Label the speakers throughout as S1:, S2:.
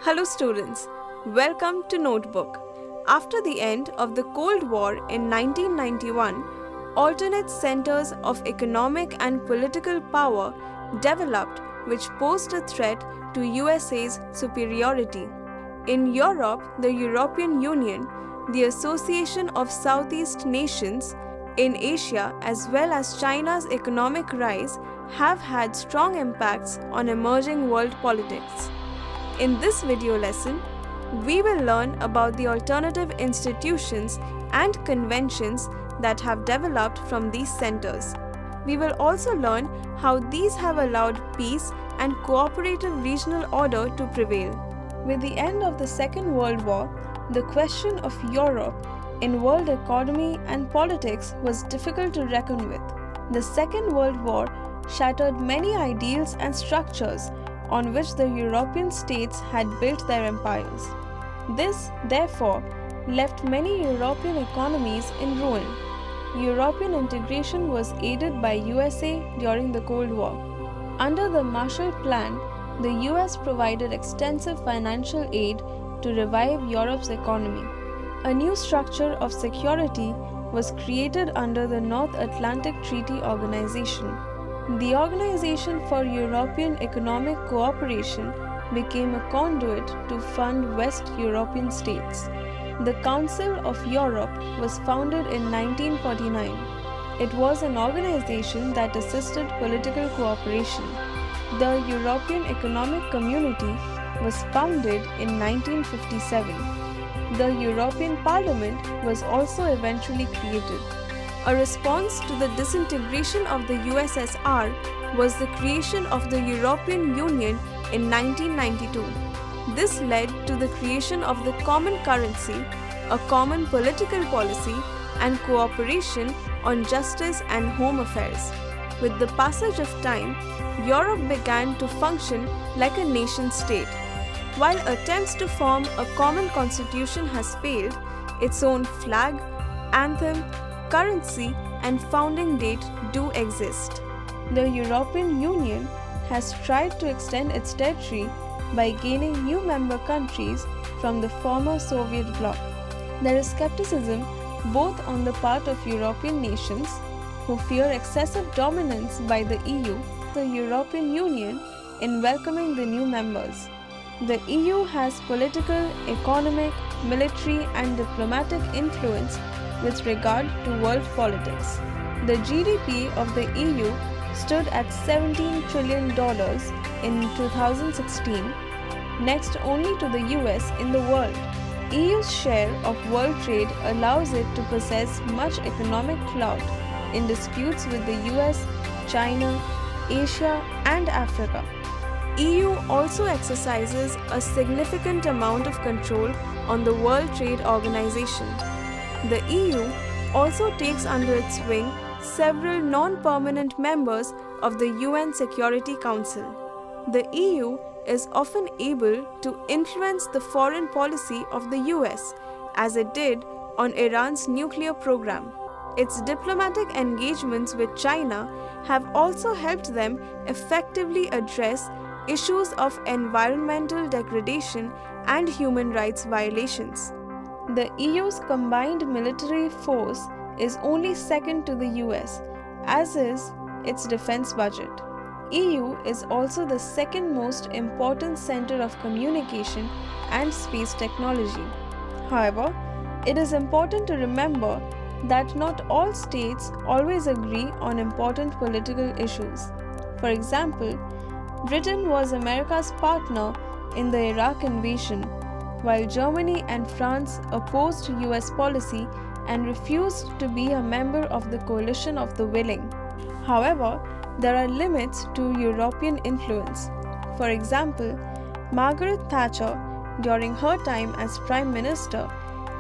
S1: Hello students, welcome to Notebook. After the end of the Cold War in 1991, alternate centers of economic and political power developed which posed a threat to USA's superiority. In Europe, the European Union, the Association of Southeast Nations, in Asia as well as China's economic rise have had strong impacts on emerging world politics. In this video lesson, we will learn about the alternative institutions and conventions that have developed from these centers. We will also learn how these have allowed peace and cooperative regional order to prevail. With the end of the Second World War, the question of Europe in world economy and politics was difficult to reckon with. The Second World War shattered many ideals and structures on which the European states had built their empires. This, therefore, left many European economies in ruin. European integration was aided by USA during the Cold War. Under the Marshall Plan, the US provided extensive financial aid to revive Europe's economy. A new structure of security was created under the North Atlantic Treaty Organization. The Organization for European Economic Cooperation became a conduit to fund West European states. The Council of Europe was founded in 1949. It was an organization that assisted political cooperation. The European Economic Community was founded in 1957. The European Parliament was also eventually created. A response to the disintegration of the USSR was the creation of the European Union in 1992. This led to the creation of the common currency, a common political policy, and cooperation on justice and home affairs. With the passage of time, Europe began to function like a nation-state. While attempts to form a common constitution has failed, its own flag, anthem, currency, and founding date do exist. The European Union has tried to extend its territory by gaining new member countries from the former Soviet bloc. There is skepticism both on the part of European nations who fear excessive dominance by the EU, the European Union, in welcoming the new members. The EU has political, economic, military, and diplomatic influence with regard to world politics. The GDP of the EU stood at $17 trillion in 2016, next only to the US in the world. EU's share of world trade allows it to possess much economic clout in disputes with the US, China, Asia, and Africa. EU also exercises a significant amount of control on the World Trade Organization. The EU also takes under its wing several non-permanent members of the UN Security Council. The EU is often able to influence the foreign policy of the US, as it did on Iran's nuclear program. Its diplomatic engagements with China have also helped them effectively address issues of environmental degradation and human rights violations. The EU's combined military force is only second to the US, as is its defense budget. EU is also the second most important center of communication and space technology. However, it is important to remember that not all states always agree on important political issues. For example, Britain was America's partner in the Iraq invasion, while Germany and France opposed US policy and refused to be a member of the coalition of the willing. However, there are limits to European influence. For example, Margaret Thatcher, during her time as Prime Minister,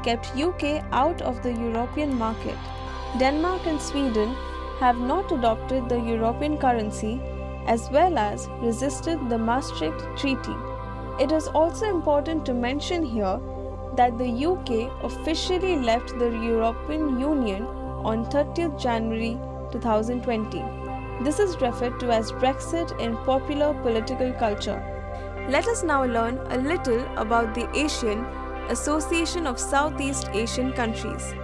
S1: kept UK out of the European market. Denmark and Sweden have not adopted the European currency as well as resisted the Maastricht Treaty. It is also important to mention here that the UK officially left the European Union on 30th January 2020. This is referred to as Brexit in popular political culture. Let us now learn a little about the ASEAN, Association of Southeast Asian Countries.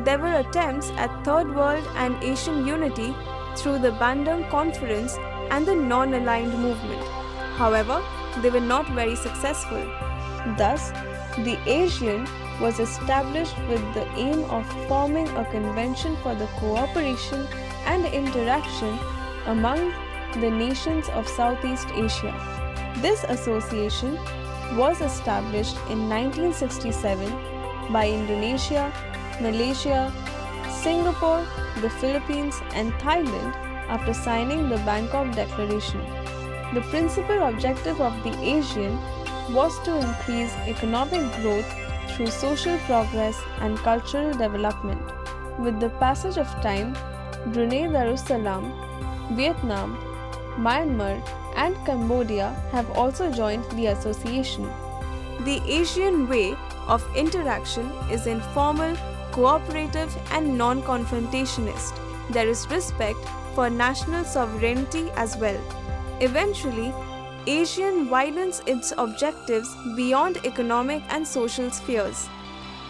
S1: There were attempts at Third World and Asian unity through the Bandung Conference and the Non-Aligned Movement. However, they were not very successful. Thus, the ASEAN was established with the aim of forming a convention for the cooperation and interaction among the nations of Southeast Asia. This association was established in 1967 by Indonesia, Malaysia, Singapore, the Philippines, and Thailand after signing the Bangkok Declaration. The principal objective of the ASEAN was to increase economic growth through social progress and cultural development. With the passage of time, Brunei Darussalam, Vietnam, Myanmar, and Cambodia have also joined the association. The ASEAN way of interaction is informal, cooperative, and non-confrontationist. There is respect for national sovereignty as well. Eventually, ASEAN widens its objectives beyond economic and social spheres.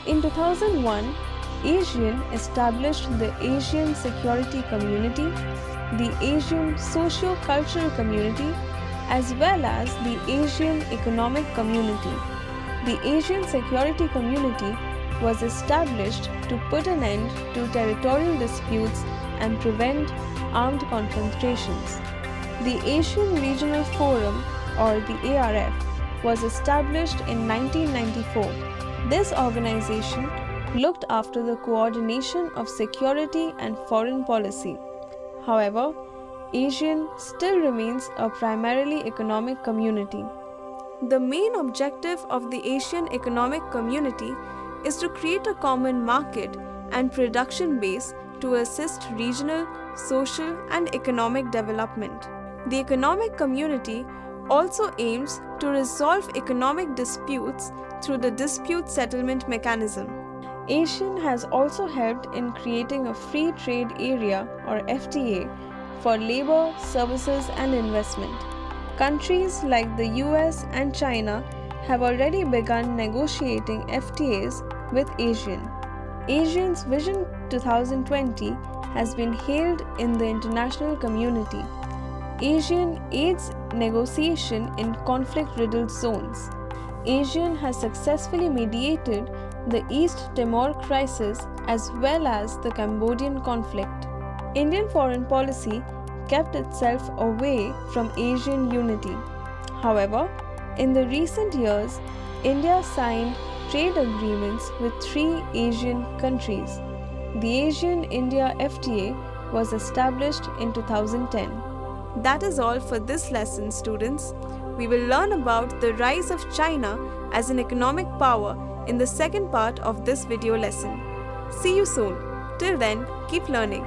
S1: In 2001, ASEAN established the Asian Security Community, the Asian Socio-Cultural Community, as well as the Asian Economic Community. The Asian Security Community was established to put an end to territorial disputes and prevent armed confrontations. The Asian Regional Forum, or the ARF, was established in 1994. This organization looked after the coordination of security and foreign policy. However, ASEAN still remains a primarily economic community. The main objective of the Asian Economic Community is to create a common market and production base to assist regional, social, and economic development. The economic community also aims to resolve economic disputes through the dispute settlement mechanism. ASEAN has also helped in creating a free trade area, or FTA, for labor, services, and investment. Countries like the US and China have already begun negotiating FTAs with ASEAN. ASEAN's Vision 2020 has been hailed in the international community. ASEAN aids negotiation in conflict-riddled zones. ASEAN has successfully mediated the East Timor crisis as well as the Cambodian conflict. Indian foreign policy kept itself away from Asian unity. However, in the recent years, India signed trade agreements with 3 Asian countries. The ASEAN-India FTA was established in 2010. That is all for this lesson, students. We will learn about the rise of China as an economic power in the second part of this video lesson. See you soon. Till then, keep learning.